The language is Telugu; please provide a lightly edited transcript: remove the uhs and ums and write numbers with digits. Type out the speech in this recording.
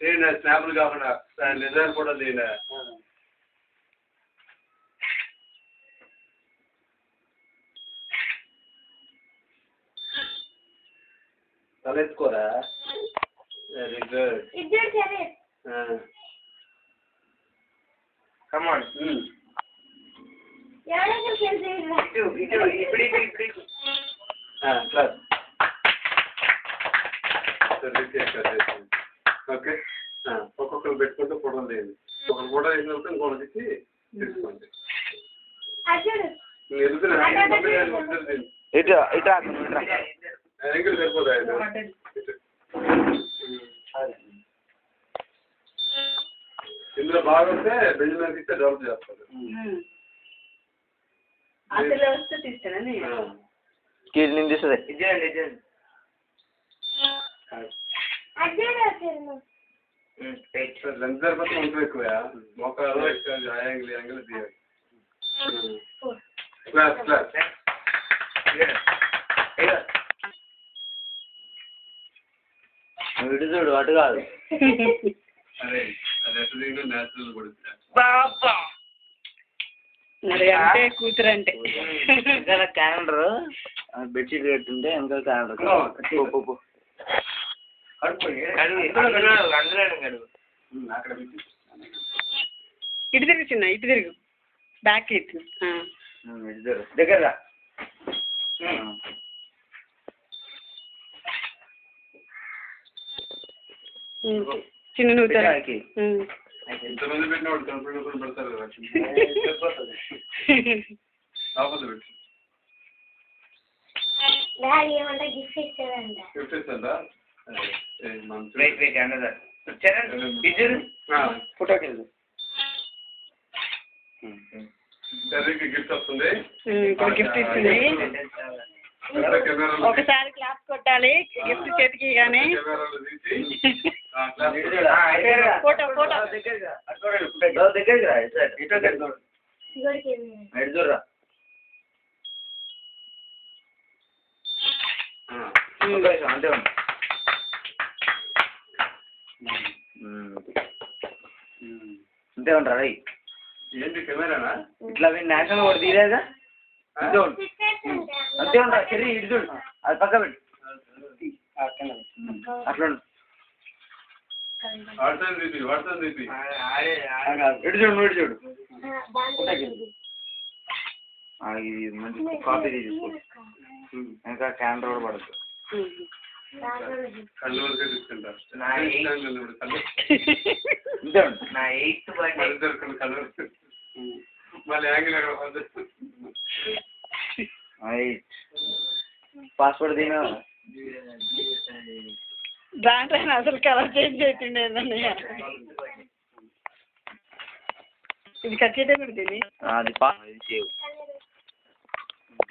స్నాప్లు కాకుండా లెజర్ కూడా తీయలే. తలెత్తుకోరా. Very good. కమాన్. ఓకే, ఒక్కొక్కరు పెట్టుకుంటే ఫోటోలు తీయండి. ఒకరు ఫోటో వేసిన తర్వాత ఇంకోటి తెచ్చి తీసుకోండి. యాంగిల్ సరిపోతాయి. ఇందులో బాగా వస్తే బెంచ్ మీద ఇస్తే డెవలప్ చేస్తారు. లెన్స్ సరిపోతే ఉంటుంది ఎక్కువ మోకాలు యాంగిల్ యాంగిల్ తీయాలి. క్లాస్ క్లాస్ వీడు చూడు అటు కాదు. అదే అది ఎట్లా దిగినా న్యాచురల్ పడుతుంది. కూతురు అంటే ఇంకా క్యాలెండర్ బెడ్షీట్ పెట్టుంటే ఇంకా క్యాలెండర్ ఇటు తిరుగు చిన్న, ఇటు తిరుగు, బ్యాక్ ఇటు దగ్గర చిన్న నువ్వు ఎంతమంది పెట్టినా వాడు కన్ఫర్మేషన్ పెడతారు కదా. గిఫ్ట్ ఇస్తుందా? ఫోటోకి చెర్రీకి గిఫ్ట్ వస్తుంది. గిఫ్ట్ ఇస్తుంది. ఒకసారి క్లాప్ కొట్టాలి గిఫ్ట్ చేతికి కానీ. ఫోటో ఫోటో దగ్గరికి రా. అంతే అంతే ఉంటారా? ఏంటి కెమెరానా? ఇట్లా నేషనల్ ఒకటి తీరేగా అంతే ఉండు. అంతే ఉంటా చెర్రీ ఇటు చూడు, అది పక్క పెట్టు అట్లా ఇటు చూడు, నువ్వు ఇటు చూడు. ఇది మంచి కాపీ తీసుకో. ఇంకా కెమెరా కూడా పడదు. నా 8th బర్త్డే మళ్ళీ యాంగిల్ పాస్పోర్ట్ తిన దాంట్లో అసలు కలర్ చేంజ్ అవుతుండేదండి. ఇది కట్ చేయడం కూడా తిని అది